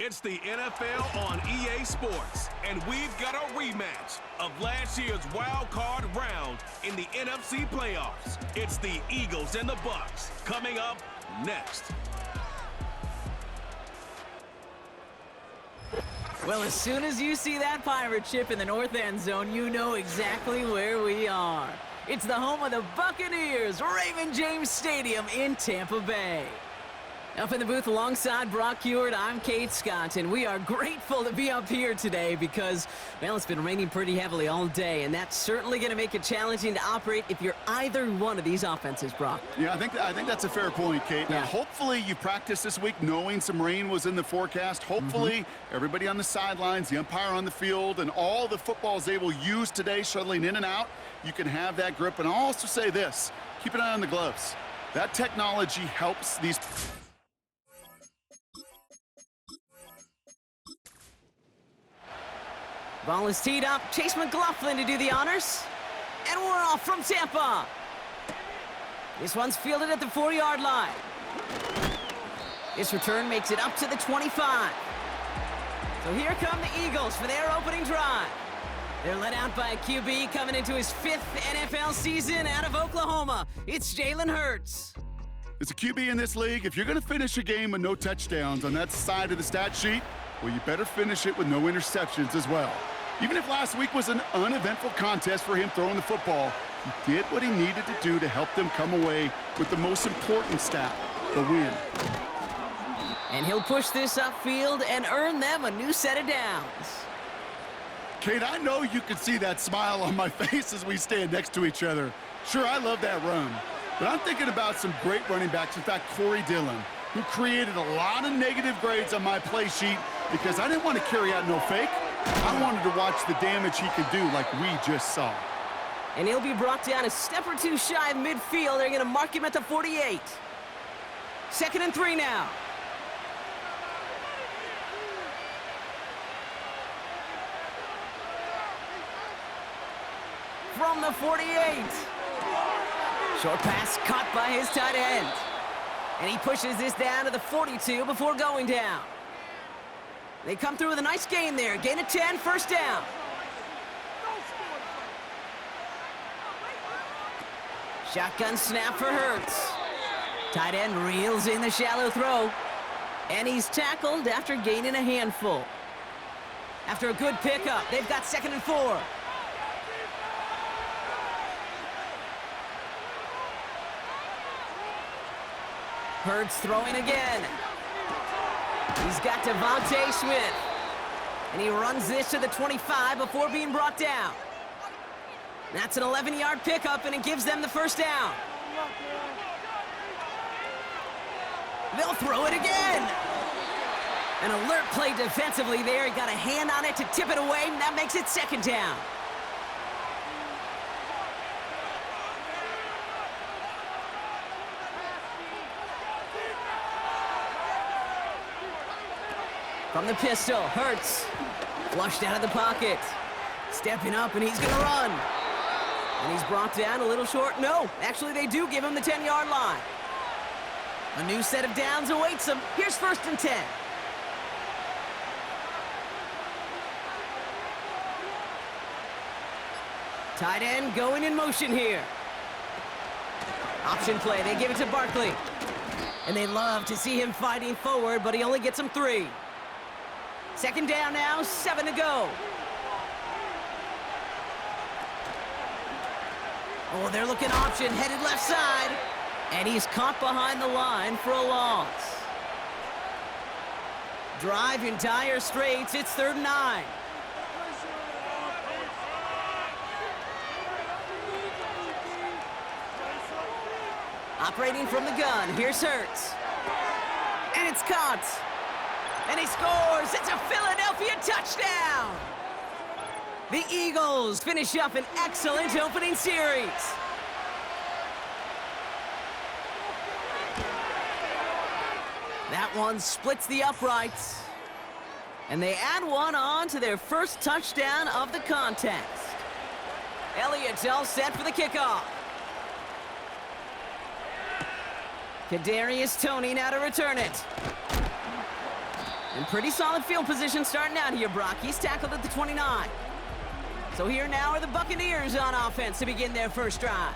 It's the NFL on EA Sports, and we've got a rematch of last year's wild card round in the NFC playoffs. It's the Eagles and the Bucs coming up next. Well, as soon as you see that pirate ship in the north end zone, you know exactly where we are. It's the home of the Buccaneers, Raymond James Stadium in Tampa Bay. Up in the booth alongside Brock Heward, I'm Kate Scott, and we are grateful to be up here today because, well, it's been raining pretty heavily all day, and that's certainly going to make it challenging to operate if you're either one of these offenses, Brock. Yeah, I think that's a fair point, Kate. Now, hopefully you practiced this week knowing some rain was in the forecast. Hopefully everybody on the sidelines, the umpire on the field, and all the footballs they will use today shuttling in and out, you can have that grip. And I'll also say this, keep an eye on the gloves. That technology helps these... Ball is teed up. Chase McLaughlin to do the honors. And we're off from Tampa. This one's fielded at the 4-yard line. This return makes it up to the 25. So here come the Eagles for their opening drive. They're led out by a QB coming into his 5th NFL season out of Oklahoma. It's Jalen Hurts. As a QB in this league, if you're going to finish a game with no touchdowns on that side of the stat sheet, well, you better finish it with no interceptions as well. Even if last week was an uneventful contest for him throwing the football, he did what he needed to do to help them come away with the most important stat, the win. And he'll push this upfield and earn them a new set of downs. Kate, I know you can see that smile on my face as we stand next to each other. Sure, I love that run, but I'm thinking about some great running backs. In fact, Corey Dillon, who created a lot of negative grades on my play sheet because I didn't want to carry out no fake. I wanted to watch the damage he could do like we just saw. And he'll be brought down a step or two shy of midfield. They're going to mark him at the 48. 2nd and 3 now. From the 48. Short pass caught by his tight end. And he pushes this down to the 42 before going down. They come through with a nice gain there. Gain of 10, first down. Shotgun snap for Hurts. Tight end reels in the shallow throw. And he's tackled after gaining a handful. After a good pickup, they've got 2nd and 4. Hurts throwing again. He's got Devontae Smith. And he runs this to the 25 before being brought down. That's an 11-yard pickup, and it gives them the first down. They'll throw it again. An alert play defensively there. He got a hand on it to tip it away, and that makes it 2nd down. From the pistol, Hurts. Flushed out of the pocket. Stepping up, and he's going to run. And he's brought down a little short. No, actually they do give him the 10-yard line. A new set of downs awaits him. Here's 1st and 10. Tight end going in motion here. Option play, they give it to Barkley. And they love to see him fighting forward, but he only gets them 3. 2nd down now, 7 to go. Oh, they're looking option, headed left side. And he's caught behind the line for a loss. Drive in dire straits, it's 3rd and 9. Operating from the gun, here's Hurts. And it's caught. And he scores! It's a Philadelphia touchdown! The Eagles finish up an excellent opening series. That one splits the uprights. And they add one on to their first touchdown of the contest. Elliott's all set for the kickoff. Kadarius Toney now to return it. And pretty solid field position starting out here, Brock. He's tackled at the 29. So here now are the Buccaneers on offense to begin their first drive.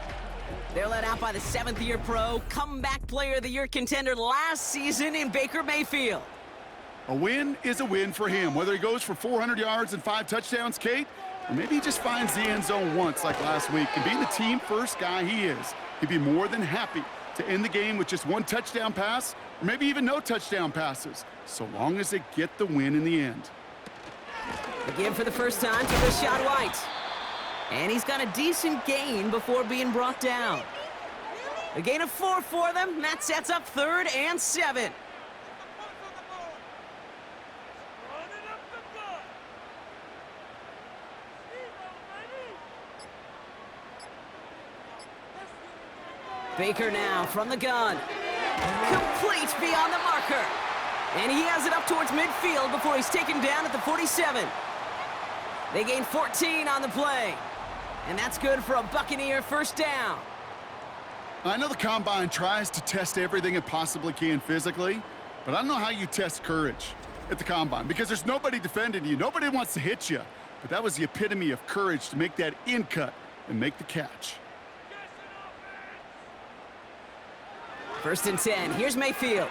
They're led out by the 7th-year pro, comeback player of the year contender last season in Baker Mayfield. A win is a win for him, whether he goes for 400 yards and 5 touchdowns, Kate, or maybe he just finds the end zone once like last week. And being the team-first guy he is, he'd be more than happy to end the game with just 1 touchdown pass, or maybe even no touchdown passes, so long as they get the win in the end. Again for the first time to Rashad White. And he's got a decent gain before being brought down. A gain of 4 for them. That sets up 3rd and 7. Baker now from the gun. Complete beyond the marker. And he has it up towards midfield before he's taken down at the 47. They gain 14 on the play. And that's good for a Buccaneer first down. I know the Combine tries to test everything it possibly can physically, but I don't know how you test courage at the Combine because there's nobody defending you. Nobody wants to hit you. But that was the epitome of courage to make that in cut and make the catch. 1st and 10. Here's Mayfield.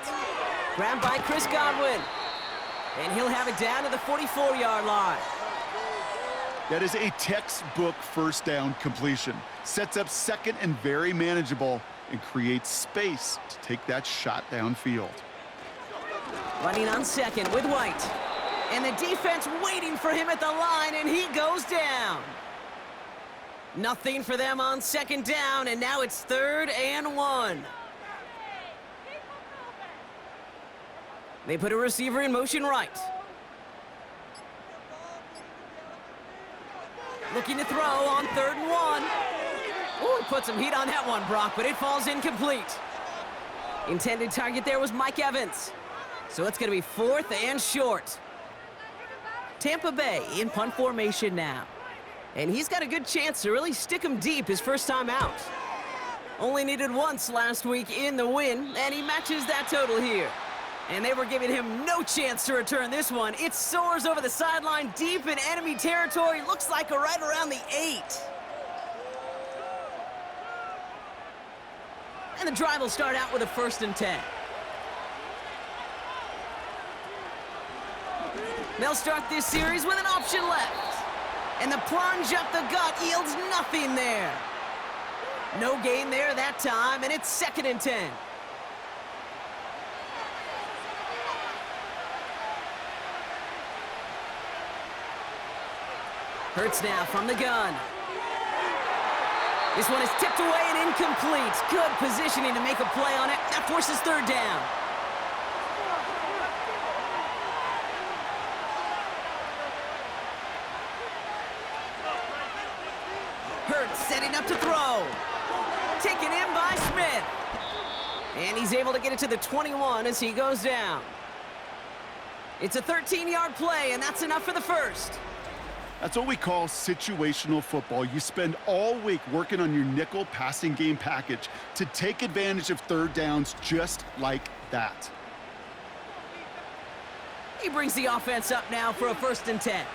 Grabbed by Chris Godwin. And he'll have it down to the 44-yard line. That is a textbook first down completion. Sets up 2nd and very manageable and creates space to take that shot downfield. Running on 2nd with White. And the defense waiting for him at the line, and he goes down. Nothing for them on 2nd down, and now it's 3rd and 1. They put a receiver in motion right. Looking to throw on 3rd and 1. Ooh, he put some heat on that one, Brock, but it falls incomplete. Intended target there was Mike Evans. So it's going to be 4th and short. Tampa Bay in punt formation now. And he's got a good chance to really stick him deep his first time out. Only needed once last week in the win, and he matches that total here. And they were giving him no chance to return this one. It soars over the sideline deep in enemy territory. Looks like right around the 8. And the drive will start out with a 1st and 10. They'll start this series with an option left. And the plunge up the gut yields nothing there. No gain there that time, and it's 2nd and 10. Hurts now from the gun. This one is tipped away and incomplete. Good positioning to make a play on it. That forces 3rd down. Hurts setting up to throw. Taken in by Smith. And he's able to get it to the 21 as he goes down. It's a 13-yard play, and that's enough for the first. That's what we call situational football. You spend all week working on your nickel passing game package to take advantage of 3rd downs just like that. He brings the offense up now for a 1st and 10.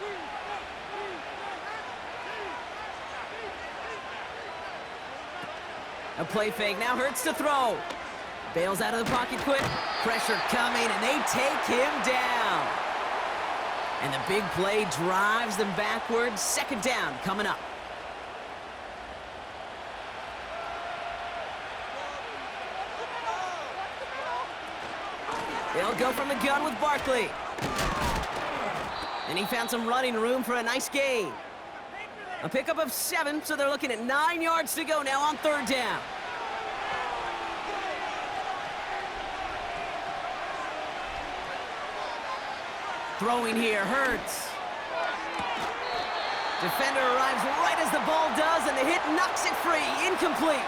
A play fake now Hurts to throw. Bails out of the pocket quick. Pressure coming, and they take him down. And the big play drives them backwards. 2nd down coming up. They'll go from the gun with Barkley. And he found some running room for a nice gain. A pickup of 7, so they're looking at 9 yards to go now on 3rd down. Throwing here, Hurts. Defender arrives right as the ball does, and the hit knocks it free. Incomplete.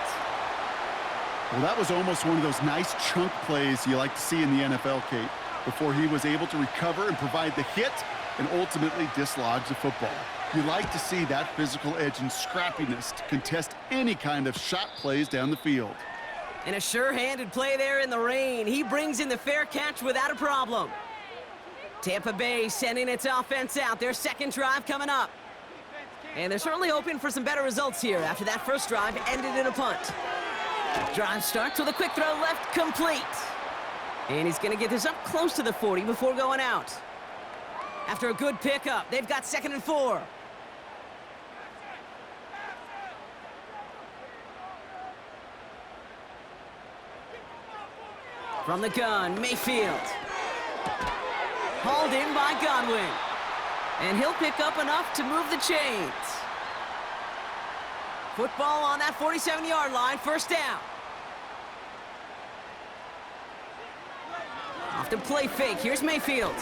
Well, that was almost one of those nice chunk plays you like to see in the NFL, Kate, before he was able to recover and provide the hit and ultimately dislodge the football. You like to see that physical edge and scrappiness to contest any kind of shot plays down the field. And a sure-handed play there in the rain. He brings in the fair catch without a problem. Tampa Bay sending its offense out. Their second drive coming up. And they're certainly hoping for some better results here after that first drive ended in a punt. Drive starts with a quick throw left, complete. And he's going to get this up close to the 40 before going out. After a good pickup, they've got 2nd and 4. From the gun, Mayfield. Hauled in by Godwin. And he'll pick up enough to move the chains. Football on that 47-yard line, first down. Off the play fake, here's Mayfield.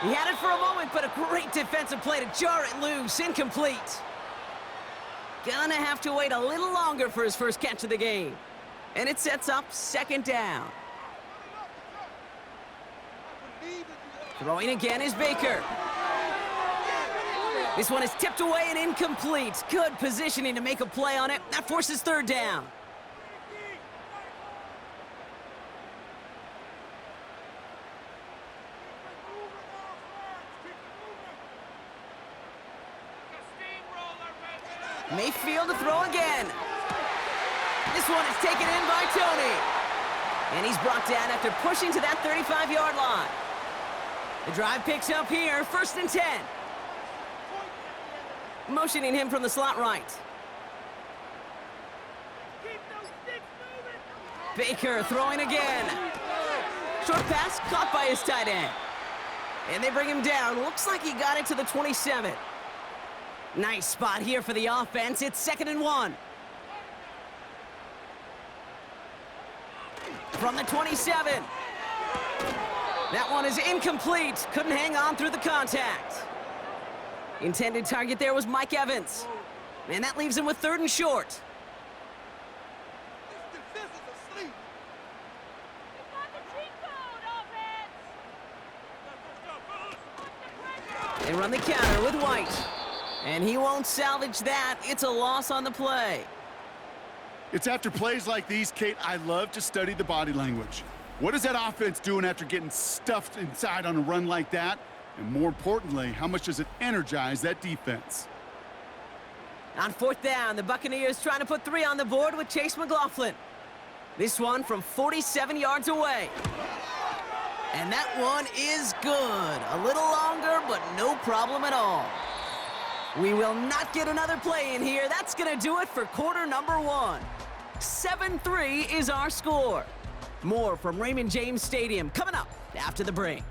He had it for a moment, but a great defensive play to jar it loose, incomplete. Gonna have to wait a little longer for his first catch of the game. And it sets up 2nd down. Throwing again is Baker. This one is tipped away and incomplete. Good positioning to make a play on it. That forces 3rd down. Mayfield to throw again. This one is taken in by Tony. And he's brought down after pushing to that 35-yard line. The drive picks up here, 1st and 10. Motioning him from the slot right. Baker throwing again. Short pass caught by his tight end. And they bring him down. Looks like he got it to the 27. Nice spot here for the offense. It's 2nd and 1. From the 27. That one is incomplete. Couldn't hang on through the contact. Intended target there was Mike Evans. And that leaves him with 3rd and short. They run the counter with White. And he won't salvage that. It's a loss on the play. It's after plays like these, Kate, I love to study the body language. What is that offense doing after getting stuffed inside on a run like that? And more importantly, how much does it energize that defense? On 4th down, the Buccaneers trying to put 3 on the board with Chase McLaughlin. This one from 47 yards away. And that one is good. A little longer, but no problem at all. We will not get another play in here. That's going to do it for quarter number 1. 7-3 is our score. More from Raymond James Stadium coming up after the break.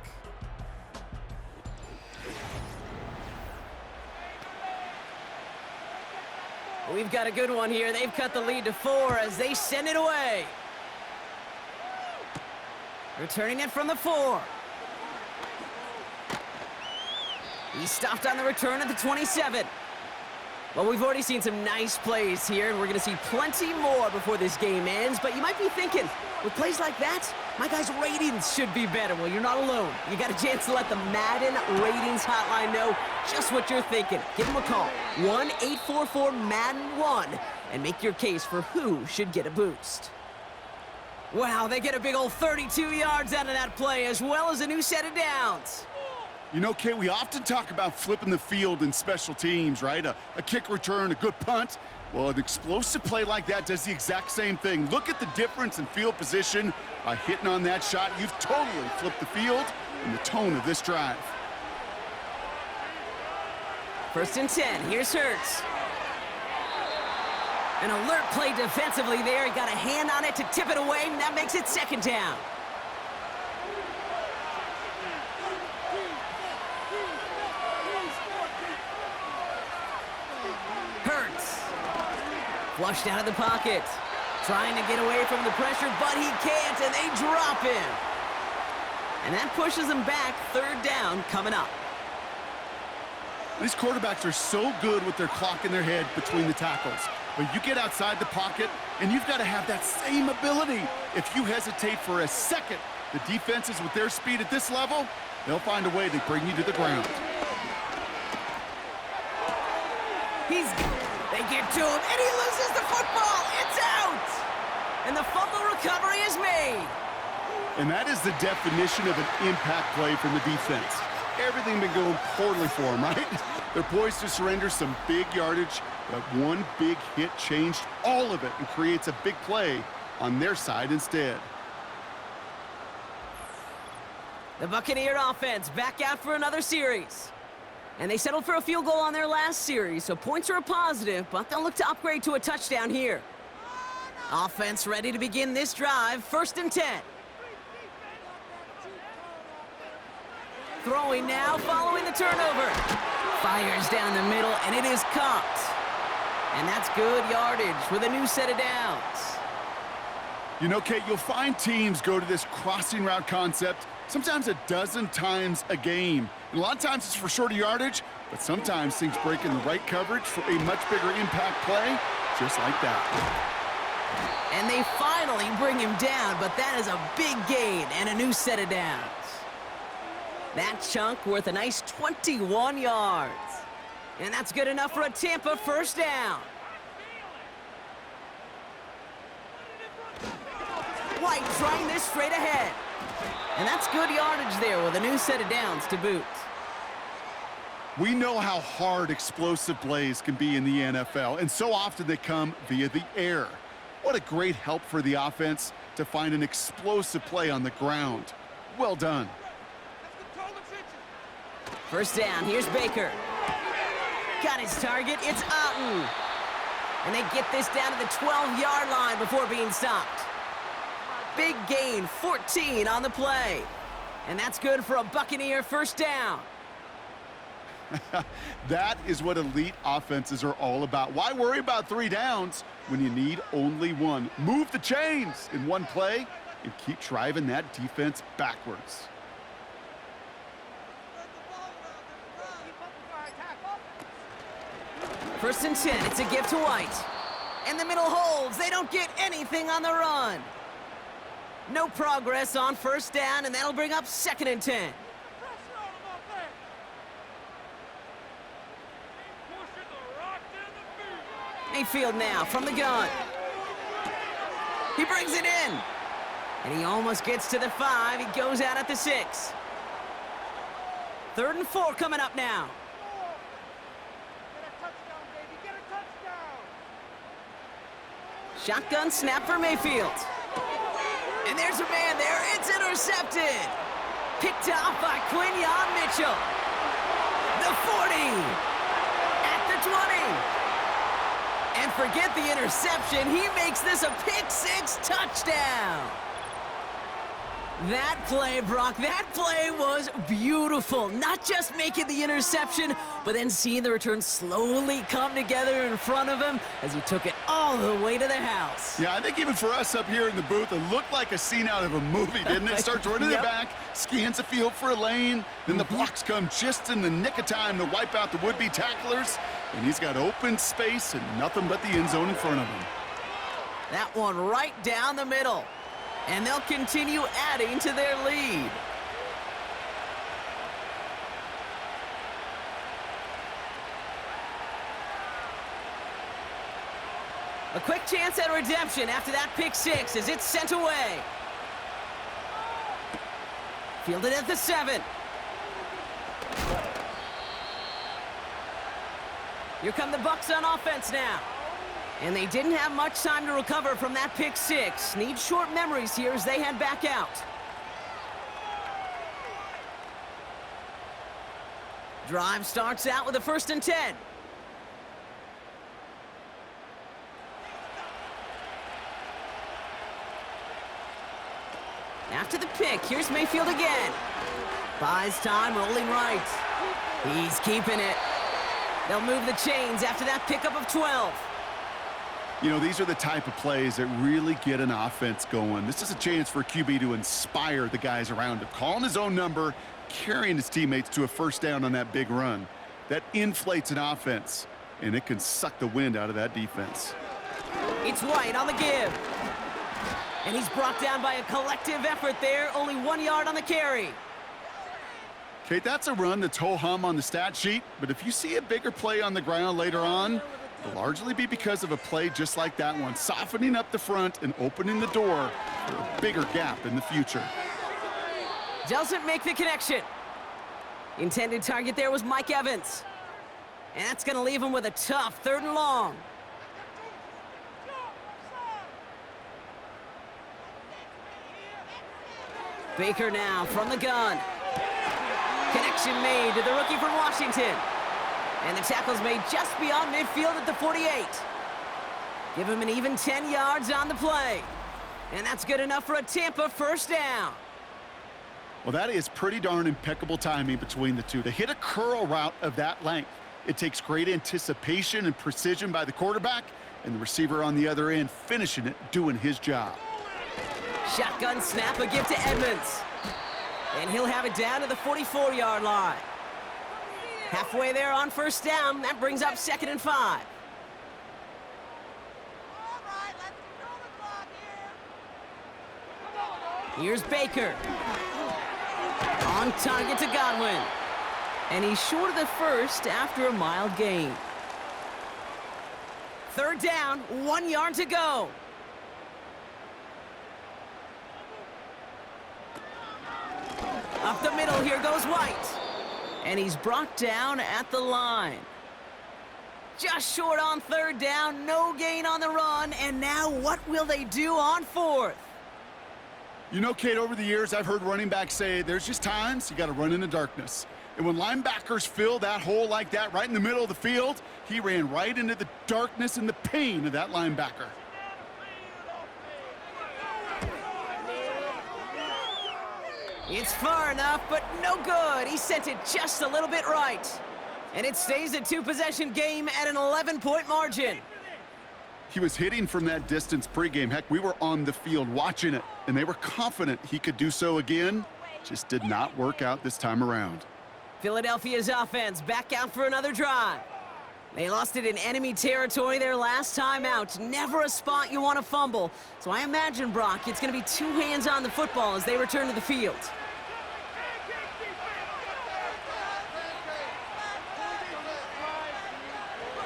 We've got a good one here. They've cut the lead to 4 as they send it away. Returning it from the 4. He stopped on the return at the 27. Well, we've already seen some nice plays here, and we're going to see plenty more before this game ends. But you might be thinking, with plays like that, my guys' ratings should be better. Well, you're not alone. You got a chance to let the Madden ratings hotline know just what you're thinking. Give them a call, 1-844-MADDEN-1, and make your case for who should get a boost. Wow, they get a big old 32 yards out of that play, as well as a new set of downs. You know, Kate, we often talk about flipping the field in special teams, right? A kick return, a good punt. Well, an explosive play like that does the exact same thing. Look at the difference in field position by hitting on that shot. You've totally flipped the field and the tone of this drive. 1st and 10, here's Hurts. An alert play defensively there. He got a hand on it to tip it away, and that makes it 2nd down. Flushed out of the pocket. Trying to get away from the pressure, but he can't, and they drop him. And that pushes him back. 3rd down coming up. These quarterbacks are so good with their clock in their head between the tackles. But you get outside the pocket, and you've got to have that same ability. If you hesitate for a second, the defenses with their speed at this level, they'll find a way to bring you to the ground. They get to him, and he loses the football. It's out! And the fumble recovery is made. And that is the definition of an impact play from the defense. Everything been going poorly for them, right? They're poised to surrender some big yardage, but one big hit changed all of it and creates a big play on their side instead. The Buccaneer offense back out for another series. And they settled for a field goal on their last series, so points are a positive, but they'll look to upgrade to a touchdown here. Offense ready to begin this drive, 1st and 10. Throwing now, following the turnover. Fires down the middle, and it is caught. And that's good yardage with a new set of downs. You know, Kate, you'll find teams go to this crossing route concept sometimes a dozen times a game. And a lot of times it's for shorter yardage, but sometimes things break in the right coverage for a much bigger impact play, just like that. And they finally bring him down, but that is a big gain and a new set of downs. That chunk worth a nice 21 yards. And that's good enough for a Tampa 1st down. White trying this straight ahead. And that's good yardage there with a new set of downs to boot. We know how hard explosive plays can be in the NFL, and so often they come via the air. What a great help for the offense to find an explosive play on the ground. Well done. 1st down, here's Baker. Got his target, it's Otten. And they get this down to the 12-yard line before being stopped. Big gain, 14 on the play. And that's good for a Buccaneer 1st down. That is what elite offenses are all about. Why worry about 3 downs when you need only 1? Move the chains in one play and keep driving that defense backwards. First and 10, it's a give to White. And the middle holds, they don't get anything on the run. No progress on 1st down, and that'll bring up 2nd and 10. Mayfield now from the gun. He brings it in. And he almost gets to the 5. He goes out at the 6. 3rd and 4 coming up now. Shotgun snap for Mayfield. And there's a man there. It's intercepted. Picked off by Quinyon Mitchell. The 40. At the 20. And forget the interception. He makes this a pick-6 touchdown. That play, Brock, that play was beautiful. Not just making the interception, but then seeing the return slowly come together in front of him as he took it all the way to the house. Yeah, I think even for us up here in the booth, it looked like a scene out of a movie, didn't it? Starts running the back, scans the field for a lane, then the blocks come just in the nick of time to wipe out the would-be tacklers, and he's got open space and nothing but the end zone in front of him. That one right down the middle. And they'll continue adding to their lead. A quick chance at redemption after that pick-6 as it's sent away. Fielded at the 7. Here come the Bucs on offense now. And they didn't have much time to recover from that pick-6. Need short memories here as they head back out. Drive starts out with a 1st and 10. After the pick, here's Mayfield again. Buys time, rolling right. He's keeping it. They'll move the chains after that pickup of 12. You know, these are the type of plays that really get an offense going. This is a chance for a QB to inspire the guys around him. Calling his own number, carrying his teammates to a 1st down on that big run. That inflates an offense, and it can suck the wind out of that defense. It's White on the give. And he's brought down by a collective effort there. Only 1 yard on the carry. Kate, that's a run that's ho-hum on the stat sheet, but if you see a bigger play on the ground later on, it'll largely be because of a play just like that one, softening up the front and opening the door for a bigger gap in the future. Doesn't make the connection. Intended target there was Mike Evans. And that's going to leave him with a tough 3rd and long. Baker now from the gun. Connection made to the rookie from Washington. And the tackle's made just beyond midfield at the 48. Give him an even 10 yards on the play. And that's good enough for a Tampa 1st down. Well, that is pretty darn impeccable timing between the two. To hit a curl route of that length, it takes great anticipation and precision by the quarterback, and the receiver on the other end finishing it, doing his job. Shotgun snap, a give to Edmonds. And he'll have it down to the 44-yard line. Halfway there on 1st down. That brings up 2nd and 5. Here's Baker. On target to Godwin. And he's short of the 1st after a mild gain. 3rd down, 1 yard to go. Up the middle, here goes White. And he's brought down at the line. Just short on 3rd down, no gain on the run, and now what will they do on 4th? You know, Kate, over the years, I've heard running backs say there's just times you got to run in the darkness. And when linebackers fill that hole like that right in the middle of the field, he ran right into the darkness and the pain of that linebacker. It's far enough, but no good. He sent it just a little bit right. And it stays a 2-possession game at an 11-point margin. He was hitting from that distance pregame. Heck, we were on the field watching it, and they were confident he could do so again. Just did not work out this time around. Philadelphia's offense back out for another drive. They lost it in enemy territory their last time out. Never a spot you want to fumble. So I imagine, Brock, it's going to be 2 hands on the football as they return to the field.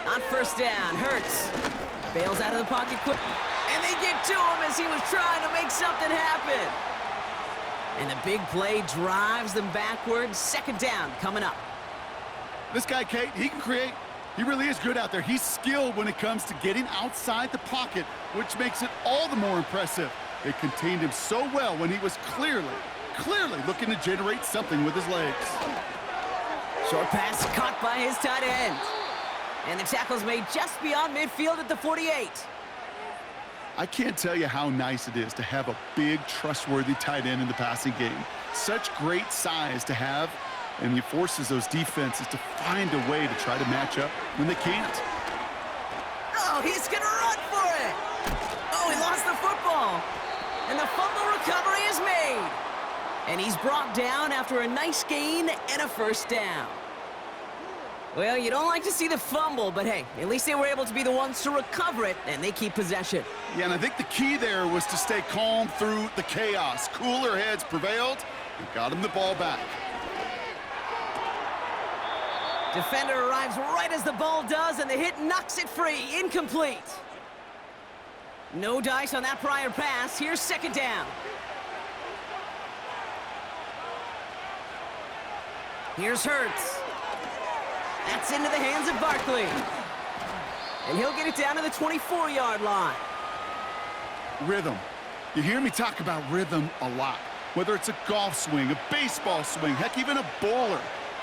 On 1st down, Hurts bails out of the pocket quick. And they get to him as he was trying to make something happen. And the big play drives them backwards. 2nd down coming up. This guy, Kate, he can create. He really is good out there. He's skilled when it comes to getting outside the pocket, which makes it all the more impressive. They contained him so well when he was clearly looking to generate something with his legs. Short pass caught by his tight end. And the tackle's made just beyond midfield at the 48. I can't tell you how nice it is to have a big, trustworthy tight end in the passing game. Such great size to have, and he forces those defenses to find a way to try to match up when they can't. Oh, he's going to run for it. Oh, he lost the football. And the fumble recovery is made. And he's brought down after a nice gain and a 1st down. Well, you don't like to see the fumble, but hey, at least they were able to be the ones to recover it, and they keep possession. Yeah, and I think the key there was to stay calm through the chaos. Cooler heads prevailed and got him the ball back. Defender arrives right as the ball does, and the hit knocks it free. Incomplete. No dice on that prior pass. Here's 2nd down. Here's Hurts. That's into the hands of Barkley. And he'll get it down to the 24-yard line. Rhythm. You hear me talk about rhythm a lot. Whether it's a golf swing, a baseball swing, heck, even a bowler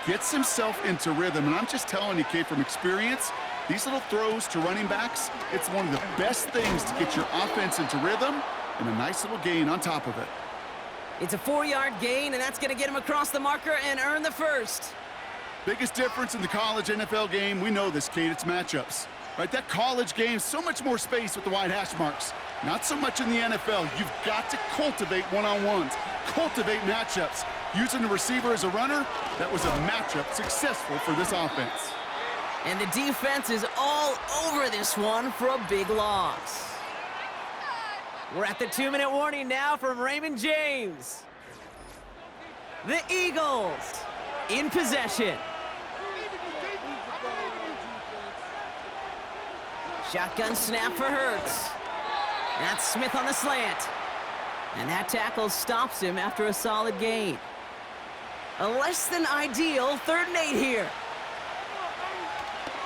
gets himself into rhythm. And I'm just telling you, Kate, from experience, these little throws to running backs, it's one of the best things to get your offense into rhythm and a nice little gain on top of it. It's a 4-yard gain, and that's going to get him across the marker and earn the 1st. Biggest difference in the college NFL game, we know this, Kate, it's matchups. Right, that college game, so much more space with the wide hash marks. Not so much in the NFL. You've got to cultivate one-on-ones, cultivate matchups. Using the receiver as a runner, that was a matchup successful for this offense. And the defense is all over this one for a big loss. We're at the 2-minute warning now from Raymond James. The Eagles in possession. Shotgun snap for Hurts. That's Smith on the slant. And that tackle stops him after a solid gain. A less than ideal 3rd and 8 here.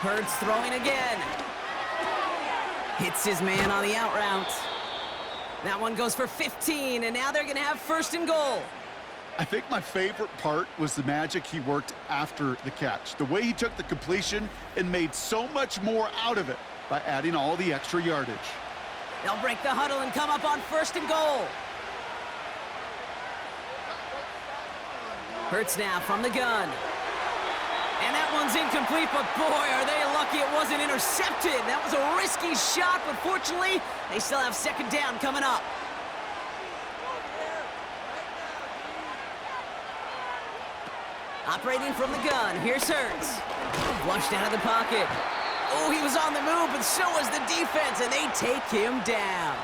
Hurts throwing again. Hits his man on the out route. That one goes for 15, and now they're going to have 1st and goal. I think my favorite part was the magic he worked after the catch. The way he took the completion and made so much more out of it by adding all the extra yardage. They'll break the huddle and come up on 1st and goal. Hurts now from the gun. And that one's incomplete, but boy, are they lucky it wasn't intercepted. That was a risky shot, but fortunately, they still have 2nd down coming up. Operating from the gun, here's Hurts. Flushed out of the pocket. Oh, he was on the move, but so was the defense, and they take him down.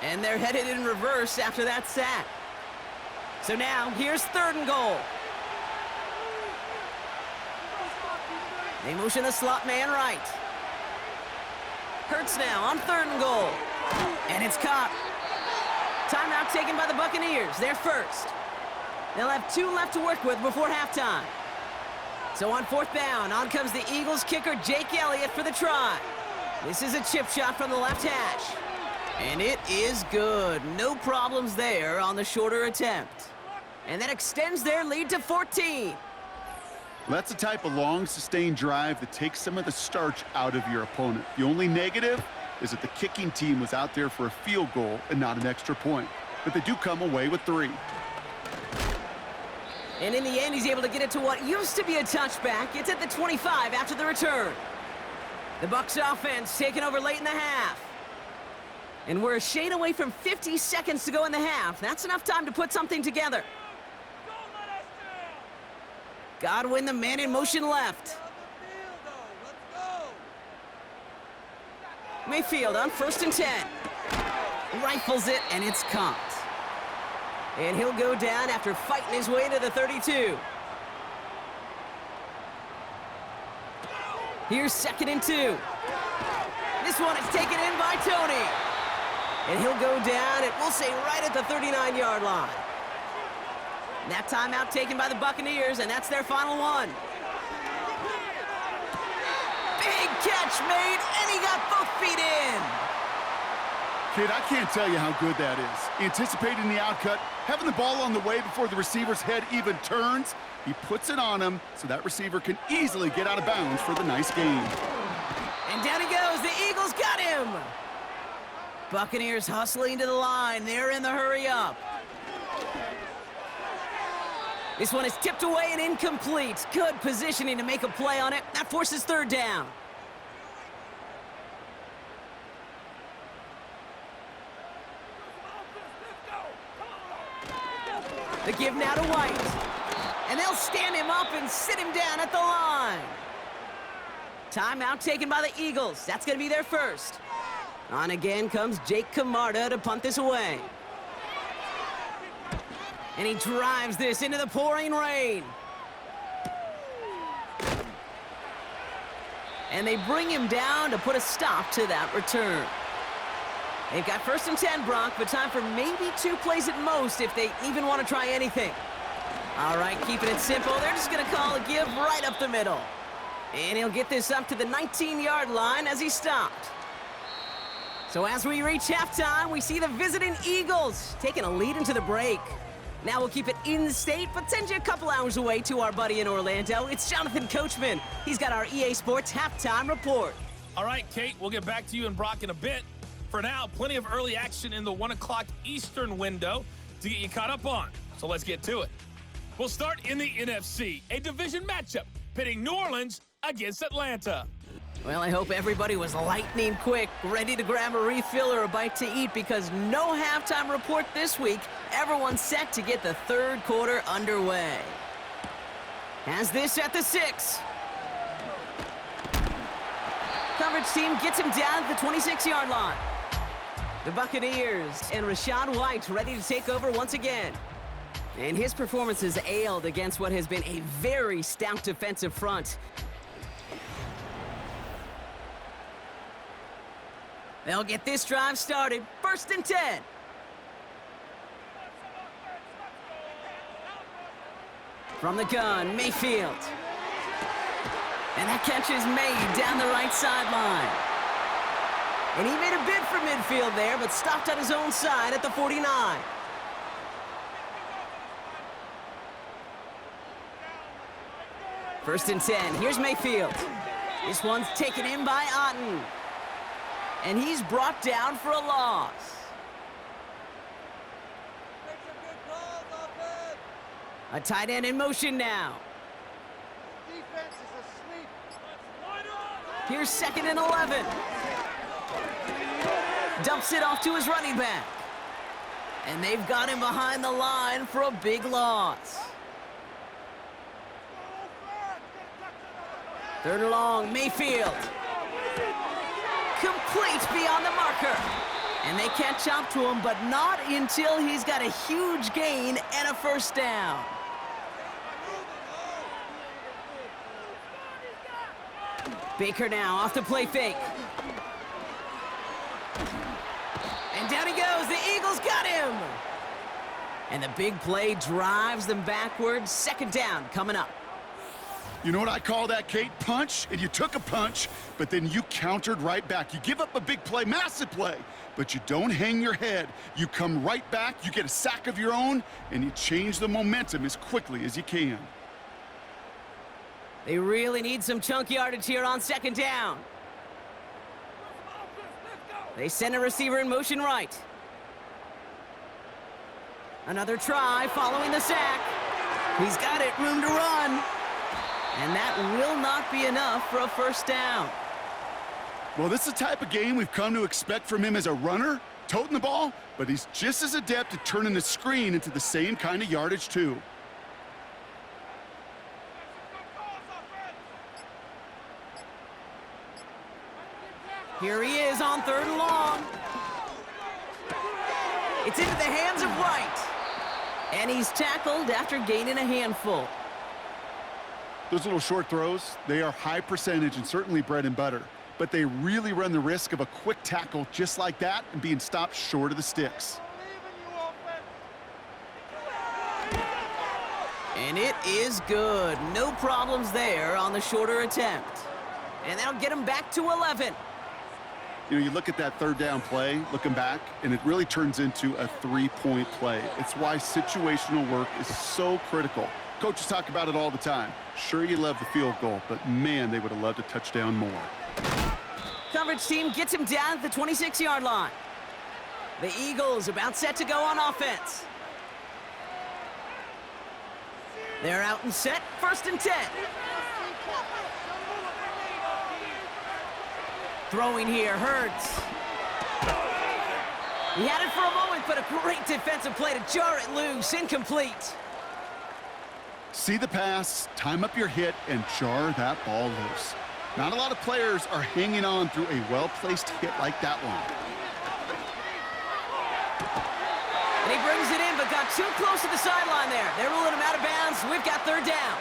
And they're headed in reverse after that sack. So now, here's 3rd and goal. They motion the slot man right. Hurts now on 3rd and goal. And it's caught. Timeout taken by the Buccaneers. They're first. They'll have 2 left to work with before halftime. So on 4th down, on comes the Eagles kicker, Jake Elliott, for the try. This is a chip shot from the left hash. And it is good. No problems there on the shorter attempt. And that extends their lead to 14. Well, that's the type of long, sustained drive that takes some of the starch out of your opponent. The only negative is that the kicking team was out there for a field goal and not an extra point. But they do come away with 3. And in the end, he's able to get it to what used to be a touchback. It's at the 25 after the return. The Bucs offense taking over late in the half. And we're a shade away from 50 seconds to go in the half. That's enough time to put something together. Godwin, the man in motion left. Mayfield on 1st and 10. Rifles it, and it's caught. And he'll go down after fighting his way to the 32. Here's 2nd and 2. This one is taken in by Tony. And he'll go down, and we'll say right at the 39-yard line. That timeout taken by the Buccaneers, and that's their final one. Big catch made, and he got both feet in. Kid, I can't tell you how good that is. Anticipating the outcut, having the ball on the way before the receiver's head even turns, he puts it on him so that receiver can easily get out of bounds for the nice gain. And down he goes. The Eagles got him. Buccaneers hustling to the line. They're in the hurry up. This one is tipped away and incomplete. Good positioning to make a play on it. That forces 3rd down. The give now to White. And they'll stand him up and sit him down at the line. Timeout taken by the Eagles. That's going to be their first. On again comes Jake Camarda to punt this away. And he drives this into the pouring rain. And they bring him down to put a stop to that return. They've got 1st and 10, Brock, but time for maybe 2 plays at most if they even want to try anything. All right, keeping it simple. They're just going to call a give right up the middle. And he'll get this up to the 19-yard line as he stopped. So as we reach halftime, we see the visiting Eagles taking a lead into the break. Now we'll keep it in-state, but send you a couple hours away to our buddy in Orlando. It's Jonathan Coachman. He's got our EA Sports halftime report. All right, Kate, we'll get back to you and Brock in a bit. For now, plenty of early action in the 1 o'clock Eastern window to get you caught up on. So let's get to it. We'll start in the NFC, a division matchup pitting New Orleans against Atlanta. Well, I hope everybody was lightning quick, ready to grab a refill or a bite to eat, because no halftime report this week. Everyone's set to get the 3rd quarter underway. Has this at the 6. Coverage team gets him down at the 26-yard line. The Buccaneers and Rachaad White ready to take over once again. And his performance has ailed against what has been a very stout defensive front. They'll get this drive started. 1st and 10. From the gun, Mayfield. And that catch is made down the right sideline. And he made a bid for midfield there, but stopped on his own side at the 49. First and 10. Here's Mayfield. This one's taken in by Otten. And he's brought down for a loss. A tight end in motion now. Defense is asleep. Here's 2nd and 11. Dumps it off to his running back. And they've got him behind the line for a big loss. 3rd and long, Mayfield. Complete beyond the marker. And they catch up to him, but not until he's got a huge gain and a first down. Baker now off the play fake. And down he goes. The Eagles got him. And the big play drives them backwards. 2nd down coming up. You know what I call that, Kate? Punch, and you took a punch, but then you countered right back. You give up a big play, massive play, but you don't hang your head. You come right back, you get a sack of your own, and you change the momentum as quickly as you can. They really need some chunk yardage here on 2nd down. They send a receiver in motion right. Another try following the sack. He's got it, room to run. And that will not be enough for a first down. Well, this is the type of game we've come to expect from him as a runner, toting the ball, but he's just as adept at turning the screen into the same kind of yardage, too. Here he is on 3rd and long. It's into the hands of White. And he's tackled after gaining a handful. Those little short throws, they are high percentage and certainly bread and butter, but they really run the risk of a quick tackle just like that and being stopped short of the sticks. And it is good. No problems there on the shorter attempt. And that'll get him back to 11. You know, you look at that 3rd down play, looking back, and it really turns into a 3-point play. It's why situational work is so critical. Coaches talk about it all the time. Sure, you love the field goal, but man, they would have loved a touchdown more. Coverage team gets him down at the 26-yard line. The Eagles about set to go on offense. They're out and set, 1st and 10. Throwing here, Hurts. He had it for a moment, but a great defensive play to jar it loose, incomplete. See the pass, time up your hit, and jar that ball loose. Not a lot of players are hanging on through a well-placed hit like that one. And he brings it in, but got too close to the sideline there. They're ruling him out of bounds. We've got 3rd down.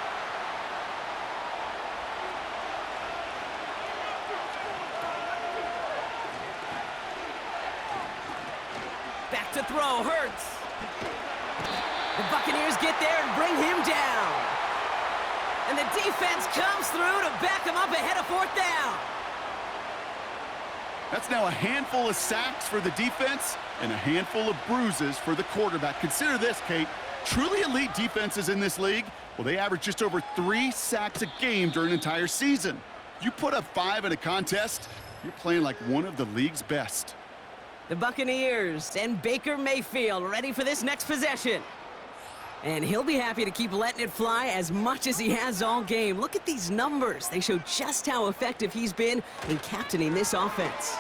Back to throw, Hurts. The Buccaneers get there and bring him down. And the defense comes through to back him up ahead of 4th down. That's now a handful of sacks for the defense and a handful of bruises for the quarterback. Consider this, Kate. Truly elite defenses in this league, well, they average just over 3 sacks a game during an entire season. You put up 5 in a contest, you're playing like one of the league's best. The Buccaneers and Baker Mayfield ready for this next possession. And he'll be happy to keep letting it fly as much as he has all game. Look at these numbers. They show just how effective he's been in captaining this offense.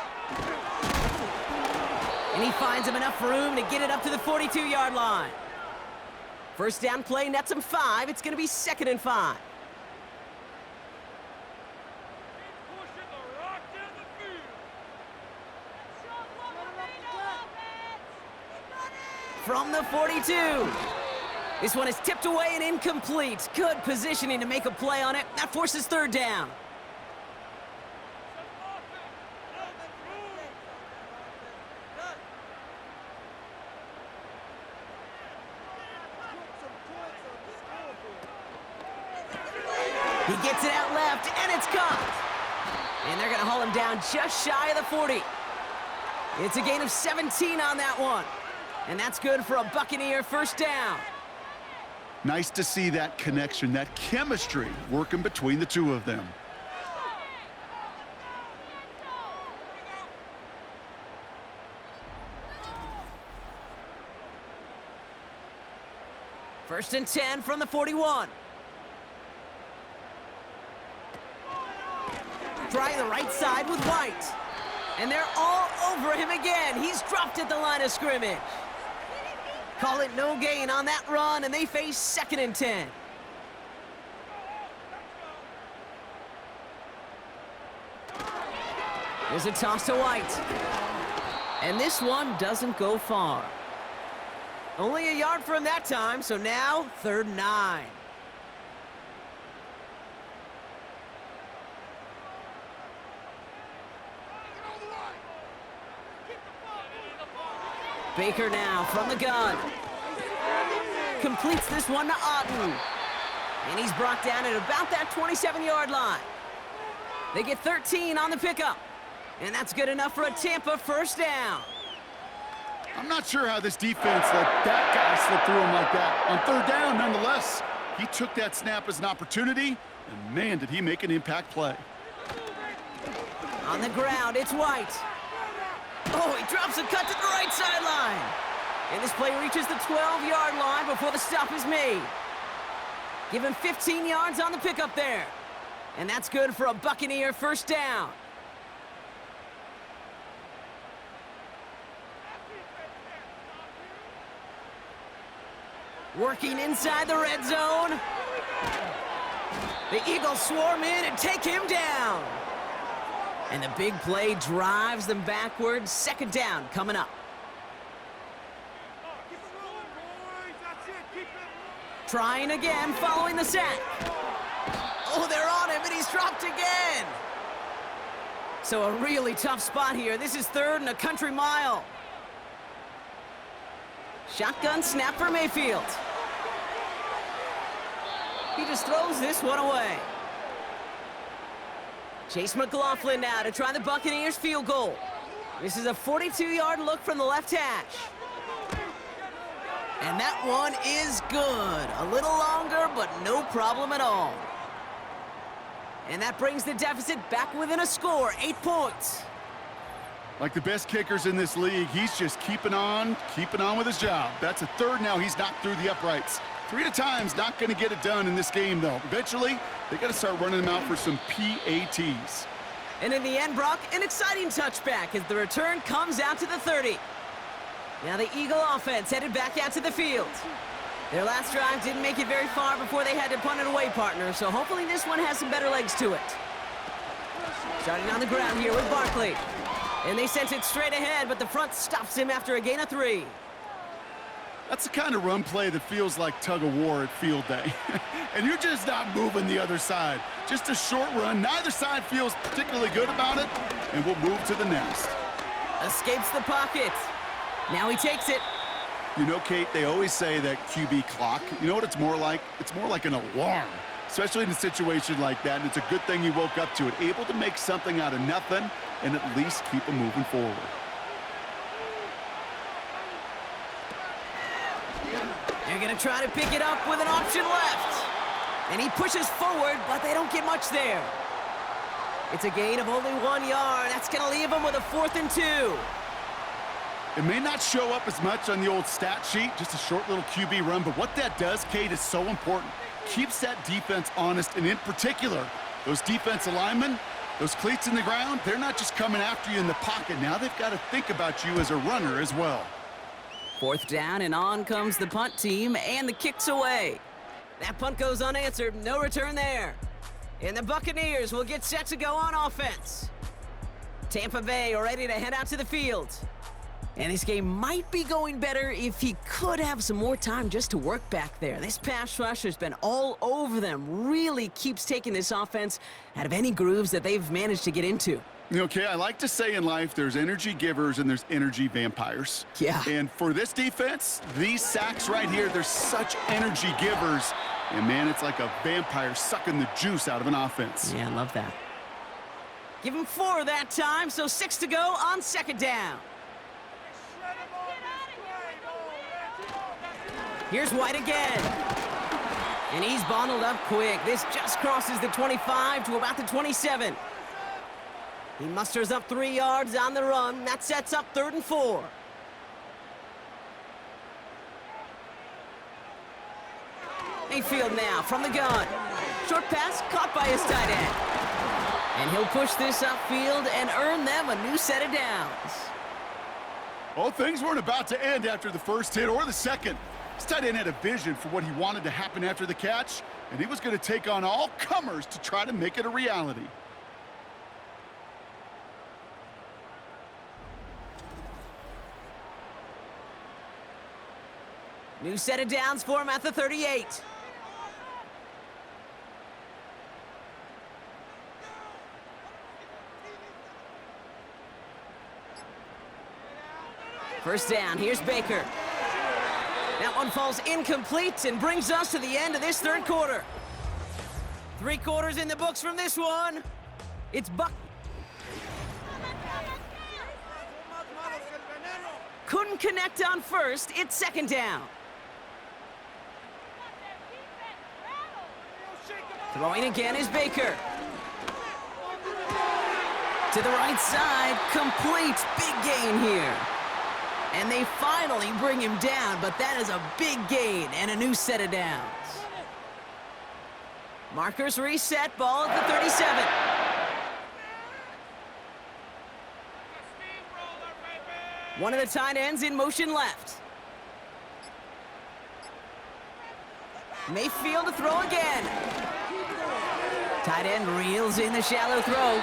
And he finds him enough room to get it up to the 42-yard line. First down play nets him 5. It's going to be 2nd and 5. From the 42. This one is tipped away and incomplete. Good positioning to make a play on it. That forces 3rd down. He gets it out left, and it's caught. And they're going to haul him down just shy of the 40. It's a gain of 17 on that one. And that's good for a Buccaneer first down. Nice to see that connection, that chemistry working between the two of them. First and 10 from the 41. Trying the right side with White. And they're all over him again. He's dropped at the line of scrimmage. Call it no gain on that run, and they face second and 10. There's a toss to White. And this one doesn't go far. Only a yard for him that time, so now 3rd and 9. Baker now from the gun. Completes this one to Otten. And he's brought down at about that 27-yard line. They get 13 on the pickup. And that's good enough for a Tampa first down. I'm not sure how this defense let that guy slip through him like that. On 3rd down, nonetheless, he took that snap as an opportunity, and man, did he make an impact play. On the ground, it's White. Oh, he drops a cut to the right sideline. And this play reaches the 12-yard line before the stop is made. Give him 15 yards on the pickup there. And that's good for a Buccaneer first down. Working inside the red zone. The Eagles swarm in and take him down. And the big play drives them backwards. 2nd down coming up. Trying again following the sack. Oh, they're on him, and he's dropped again. So a really tough spot here. This is 3rd and a country mile. Shotgun snap for Mayfield. He just throws this one away. Chase McLaughlin now to try the Buccaneers field goal. This is a 42-yard look from the left hash. And that one is good. A little longer, but no problem at all. And that brings the deficit back within a score, 8 points. Like the best kickers in this league, he's just keeping on with his job. That's a 3rd now. He's knocked through the uprights. 3 at a time's not going to get it done in this game, though. Eventually, they got to start running them out for some PATs. And in the end, Brock, an exciting touchback as the return comes out to the 30. Now the Eagle offense headed back out to the field. Their last drive didn't make it very far before they had to punt it away, partner, so hopefully this one has some better legs to it. Starting on the ground here with Barkley. And they sent it straight ahead, but the front stops him after a gain of 3. That's the kind of run play that feels like tug-of-war at field day. And you're just not moving the other side. Just a short run. Neither side feels particularly good about it, and we'll move to the next. Escapes the pocket. Now he takes it. You know, Kate, they always say that QB clock, you know what it's more like? It's more like an alarm, especially in a situation like that, and it's a good thing you woke up to it, able to make something out of nothing and at least keep them moving forward. They're going to try to pick it up with an option left. And he pushes forward, but they don't get much there. It's a gain of only 1 yard. That's going to leave them with a 4th and 2. It may not show up as much on the old stat sheet, just a short little QB run, but what that does, Kate, is so important. Keeps that defense honest, and in particular, those defensive linemen, those cleats in the ground, they're not just coming after you in the pocket. Now they've got to think about you as a runner as well. 4th down, and on comes the punt team, and the kick's away. That punt goes unanswered, no return there. And the Buccaneers will get set to go on offense. Tampa Bay are ready to head out to the field. And this game might be going better if he could have some more time just to work back there. This pass rush has been all over them. Really keeps taking this offense out of any grooves that they've managed to get into. Okay, I like to say in life there's energy givers and there's energy vampires. Yeah. And for this defense, these sacks right here, they're such energy givers. And, man, it's like a vampire sucking the juice out of an offense. Yeah, I love that. Give him 4 that time, so 6 to go on second down. Here's White again. And he's bundled up quick. This just crosses the 25 to about the 27. He musters up 3 yards on the run. That sets up 3rd and 4. Mayfield now from the gun. Short pass caught by his tight end. And he'll push this upfield and earn them a new set of downs. Well, things weren't about to end after the first hit or the second. This tight end had a vision for what he wanted to happen after the catch, and he was going to take on all comers to try to make it a reality. New set of downs for him at the 38. First down, here's Baker. That one falls incomplete and brings us to the end of this 3rd quarter. 3 quarters in the books from this one. It's couldn't connect on first. It's 2nd down. Throwing again is Baker. To the right side, complete. Big gain here. And they finally bring him down, but that is a big gain and a new set of downs. Markers reset, ball at the 37. One of the tight ends in motion left. Mayfield to throw again. Tight end reels in the shallow throw.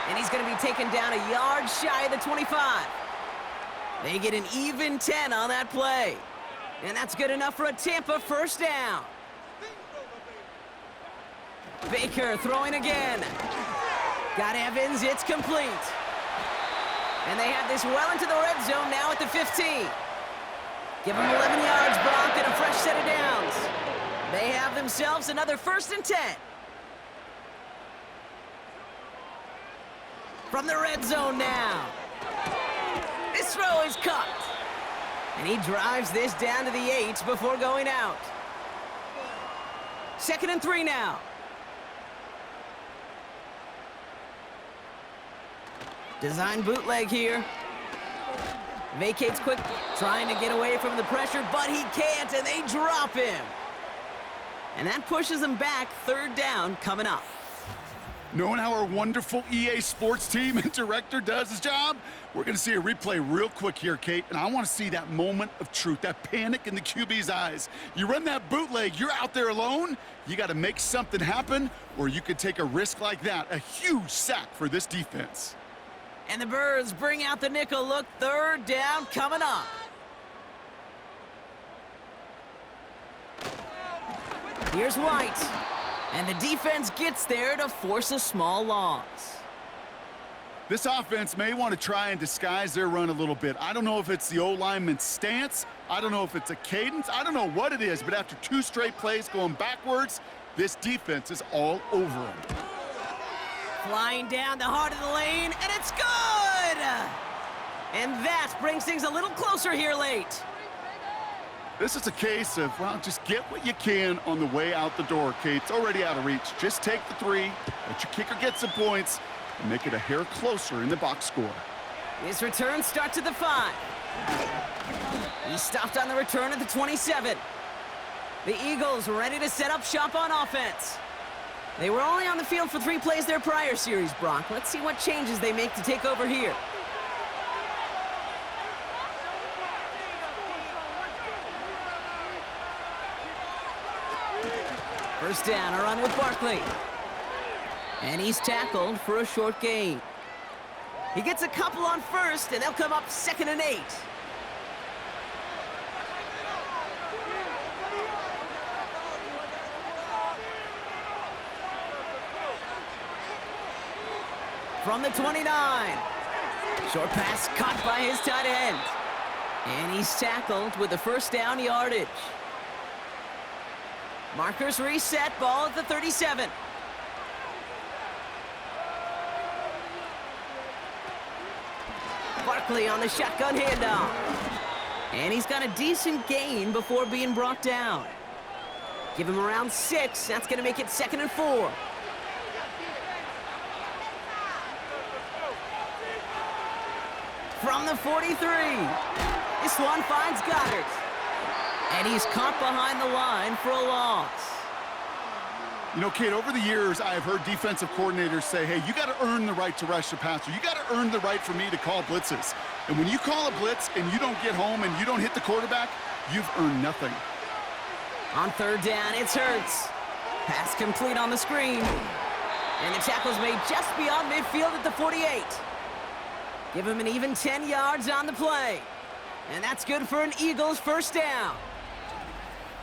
And he's going to be taken down a yard shy of the 25. They get an even 10 on that play. And that's good enough for a Tampa first down. Baker throwing again. Got Evans, it's complete. And they have this well into the red zone now at the 15. Give them 11 yards, Brock, and a fresh set of downs. They have themselves another 1st and 10. From the red zone now. This throw is caught. And he drives this down to the 8 before going out. 2nd and 3 now. Design bootleg here. Vacates quick, trying to get away from the pressure, but he can't, and they drop him. And that pushes him back. 3rd down coming up. Knowing how our wonderful EA Sports team and director does his job, we're going to see a replay real quick here, Kate, and I want to see that moment of truth, that panic in the QB's eyes. You run that bootleg, you're out there alone, you got to make something happen, or you could take a risk like that, a huge sack for this defense. And the Birds bring out the nickel look. 3rd down coming up. Here's White. And the defense gets there to force a small loss. This offense may want to try and disguise their run a little bit. I don't know if it's the O-lineman's stance. I don't know if it's a cadence. I don't know what it is, but after 2 straight plays going backwards, this defense is all over them. Flying down the heart of the lane, and it's good! And that brings things a little closer here late. This is a case of, well, just get what you can on the way out the door, Kate. It's already out of reach. Just take the 3, let your kicker get some points, and make it a hair closer in the box score. His return starts at the 5. He stopped on the return at the 27. The Eagles ready to set up shop on offense. They were only on the field for 3 plays their prior series, Brock. Let's see what changes they make to take over here. First down, a run with Barkley. And he's tackled for a short gain. He gets a couple on first, and they'll come up 2nd and 8. From the 29. Short pass caught by his tight end. And he's tackled with the first down yardage. Markers reset, ball at the 37. Barkley on the shotgun handoff. And he's got a decent gain before being brought down. Give him around 6. That's going to make it 2nd and 4. From the 43. This one finds Goddard. And he's caught behind the line for a loss. You know, Kate, over the years, I have heard defensive coordinators say, hey, you got to earn the right to rush the passer. You got to earn the right for me to call blitzes. And when you call a blitz and you don't get home and you don't hit the quarterback, you've earned nothing. On 3rd down, it's Hurts. Pass complete on the screen. And the tackle's made just beyond midfield at the 48. Give him an even 10 yards on the play. And that's good for an Eagles first down.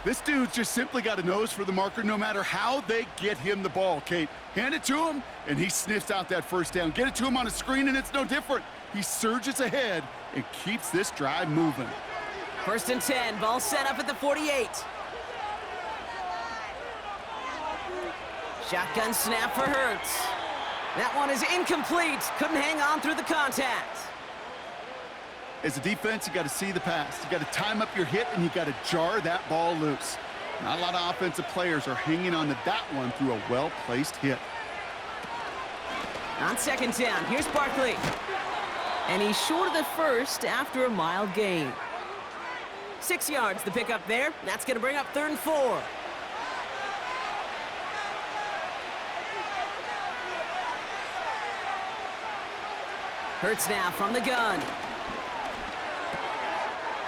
This dude's just simply got a nose for the marker no matter how they get him the ball, Kate. Hand it to him, and he sniffs out that first down. Get it to him on a screen, and it's no different. He surges ahead and keeps this drive moving. 1st and 10, ball set up at the 48. Shotgun snap for Hurts. That one is incomplete. Couldn't hang on through the contact. As a defense, you got to see the pass. You got to time up your hit, and you got to jar that ball loose. Not a lot of offensive players are hanging on to that one through a well-placed hit. On 2nd down, here's Barkley. And he's short of the first after a mild gain. 6 yards the pickup there. That's going to bring up 3rd and 4. Hurts now from the gun.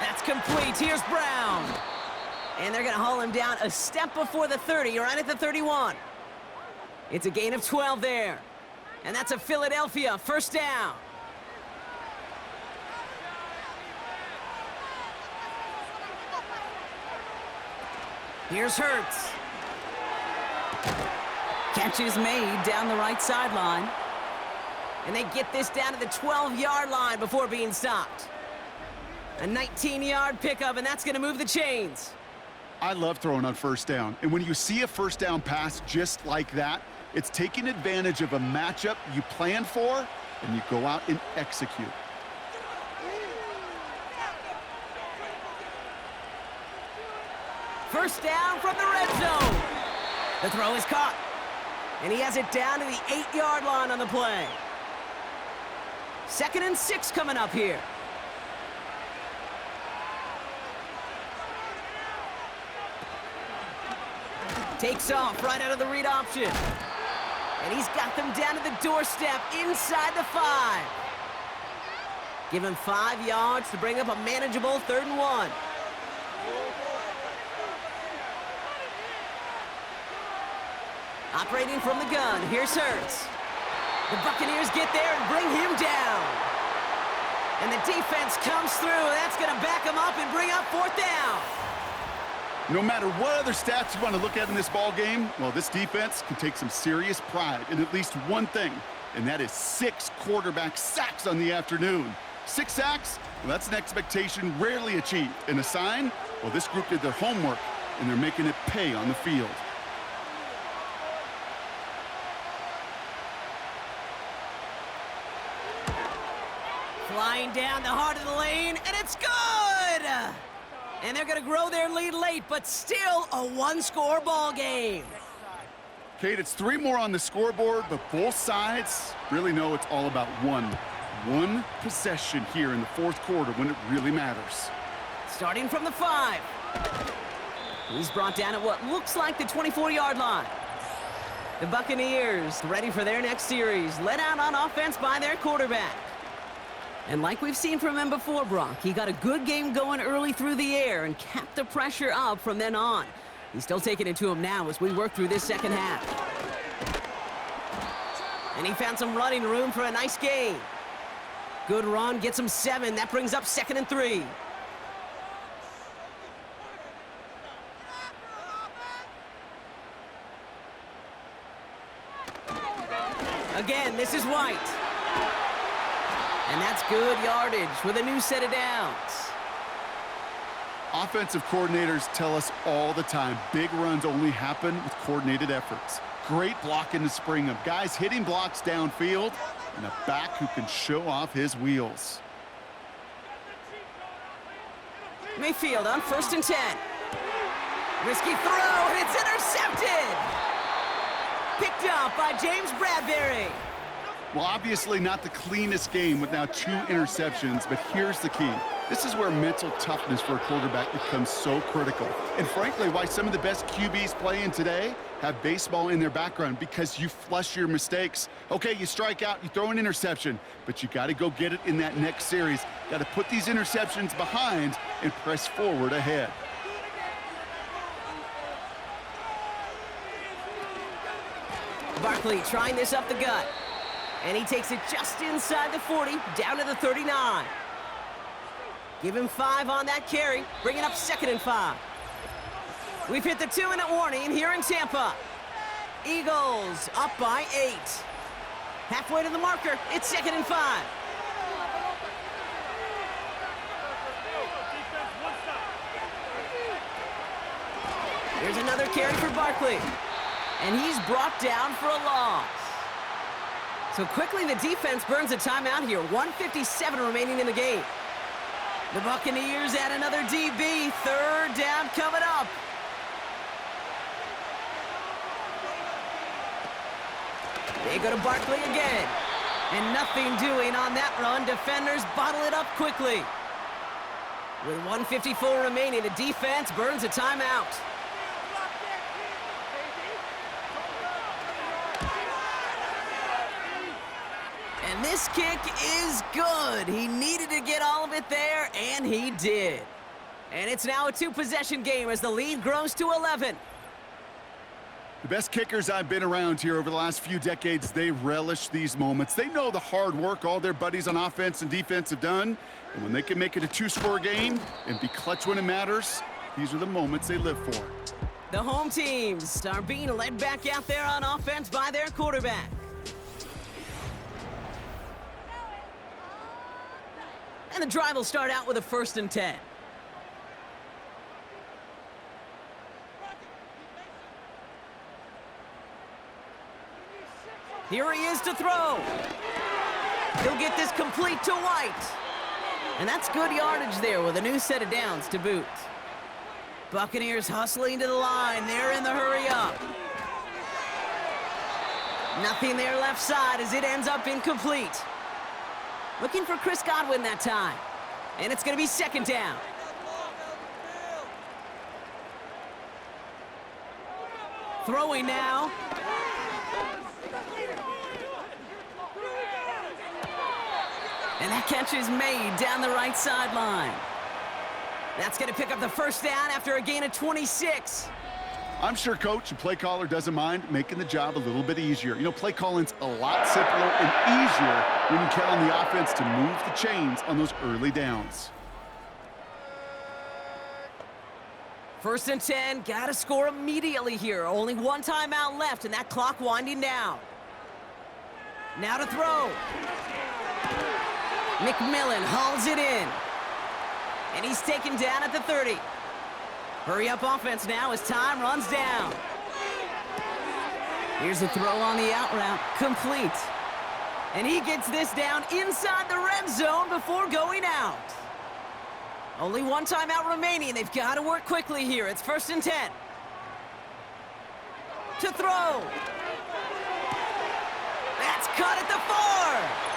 That's complete. Here's Brown. And they're going to haul him down a step before the 30, right at the 31. It's a gain of 12 there. And that's a Philadelphia first down. Here's Hurts. Catch is made down the right sideline. And they get this down to the 12-yard line before being stopped. A 19-yard pickup, and that's going to move the chains. I love throwing on first down. And when you see a first down pass just like that, it's taking advantage of a matchup you plan for, and you go out and execute. First down from the red zone. The throw is caught. And he has it down to the 8-yard line on the play. 2nd and 6 coming up here. Takes off right out of the read option. And he's got them down to the doorstep inside the 5. Give him 5 yards to bring up a manageable 3rd and 1. Operating from the gun, here's Hurts. The Buccaneers get there and bring him down. And the defense comes through. That's going to back him up and bring up 4th down. No matter what other stats you want to look at in this ball game, well, this defense can take some serious pride in at least one thing, and that is 6 quarterback sacks on the afternoon. 6 sacks, well, that's an expectation rarely achieved. And a sign, well, this group did their homework, and they're making it pay on the field. Flying down the heart of the lane, and it's good! And they're going to grow their lead late, but still a 1-score ball game. Kate, it's 3 more on the scoreboard, but both sides really know it's all about one possession here in the 4th quarter when it really matters. Starting from the 5. He's brought down at what looks like the 24-yard line. The Buccaneers ready for their next series, led out on offense by their quarterback. And like we've seen from him before, Brock, he got a good game going early through the air and kept the pressure up from then on. He's still taking it to him now as we work through this second half. And he found some running room for a nice gain. Good run, gets him 7. That brings up 2nd and 3. Again, this is White. And that's good yardage with a new set of downs. Offensive coordinators tell us all the time, big runs only happen with coordinated efforts. Great blocking to spring them. Guys hitting blocks downfield, and a back who can show off his wheels. Mayfield on 1st and 10. Risky throw, and it's intercepted! Picked off by James Bradbury. Well, obviously not the cleanest game with now 2 interceptions, but here's the key. This is where mental toughness for a quarterback becomes so critical. And frankly, why some of the best QBs playing today have baseball in their background, because you flush your mistakes. Okay, you strike out, you throw an interception, but you got to go get it in that next series. Got to put these interceptions behind and press forward ahead. Barkley trying this up the gut. And he takes it just inside the 40, down to the 39. Give him 5 on that carry, bringing up 2nd and 5. We've hit the 2-minute warning here in Tampa. Eagles up by 8. Halfway to the marker, it's 2nd and 5. Here's another carry for Barkley. And he's brought down for a loss. So quickly the defense burns a timeout here. 1:57 remaining in the game. The Buccaneers add another DB. 3rd down coming up. They go to Barkley again. And nothing doing on that run. Defenders bottle it up quickly. With 1:54 remaining, the defense burns a timeout. And this kick is good. He needed to get all of it there, and he did. And it's now a 2-possession game as the lead grows to 11. The best kickers I've been around here over the last few decades, they relish these moments. They know the hard work all their buddies on offense and defense have done. And when they can make it a 2-score game and be clutch when it matters, these are the moments they live for. The home teams are being led back out there on offense by their quarterback. And the drive will start out with a 1st and 10. Here he is to throw. He'll get this complete to White. And that's good yardage there with a new set of downs to boot. Buccaneers hustling to the line. They're in the hurry up. Nothing there left side as it ends up incomplete. Looking for Chris Godwin that time. And it's going to be 2nd down. Throwing now. And that catch is made down the right sideline. That's going to pick up the 1st down after a gain of 26. I'm sure coach and play caller doesn't mind making the job a little bit easier. You know, play calling's a lot simpler and easier when you count on the offense to move the chains on those early downs. 1st and 10, got to score immediately here. Only 1 timeout left, and that clock winding down. Now to throw. McMillan hauls it in. And he's taken down at the 30. Hurry up offense now as time runs down. Here's a throw on the out route, complete. And he gets this down inside the red zone before going out. Only 1 timeout remaining. They've got to work quickly here. It's 1st and 10. To throw. That's caught at the 4.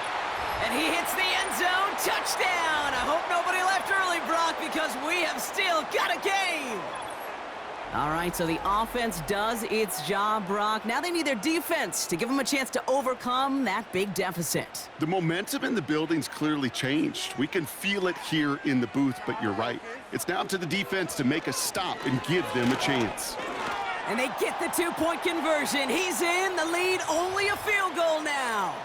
And he hits the end zone. Touchdown. I hope nobody left early, Brock, because we have still got a game. All right, so the offense does its job, Brock. Now they need their defense to give them a chance to overcome that big deficit. The momentum in the building's clearly changed. We can feel it here in the booth, but you're right. It's now up to the defense to make a stop and give them a chance. And they get the 2-point conversion. He's in. The lead, only a field goal now.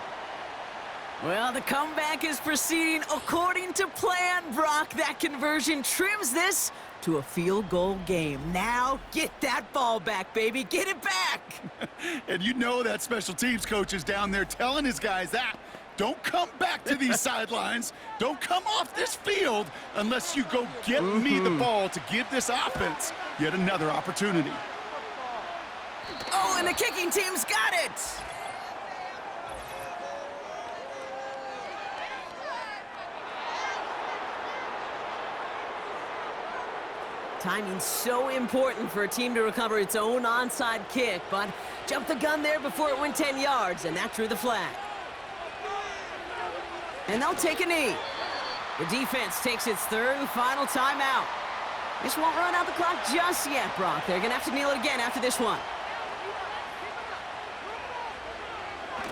Well, the comeback is proceeding according to plan, Brock. That conversion trims this to a field goal game. Now, get that ball back, baby. Get it back. And you know that special teams coach is down there telling his guys that. Don't come back to these sidelines. Don't come off this field unless you go get me the ball to give this offense yet another opportunity. Oh, and the kicking team's got it! Timing's so important for a team to recover its own onside kick, but jumped the gun there before it went 10 yards, and that drew the flag. And they'll take a knee. The defense takes its third and final timeout. This won't run out the clock just yet, Brock. They're gonna have to kneel it again after this one.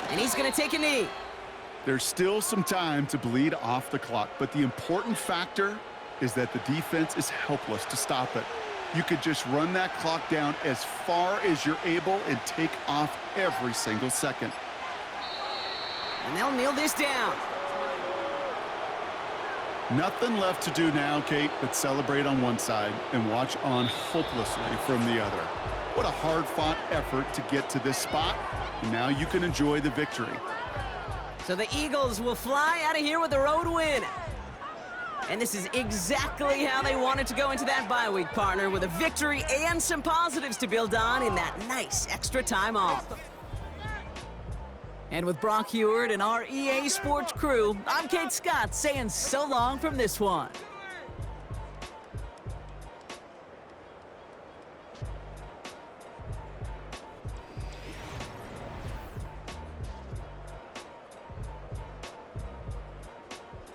And he's gonna take a knee. There's still some time to bleed off the clock, but the important factor is that the defense is helpless to stop it. You could just run that clock down as far as you're able and take off every single second. And they'll kneel this down. Nothing left to do now, Kate, but celebrate on one side and watch on hopelessly from the other. What a hard-fought effort to get to this spot, and now you can enjoy the victory. So the Eagles will fly out of here with a road win. And this is exactly how they wanted to go into that bye week, partner, with a victory and some positives to build on in that nice extra time off. And with Brock Heward and our EA Sports crew, I'm Kate Scott saying so long from this one.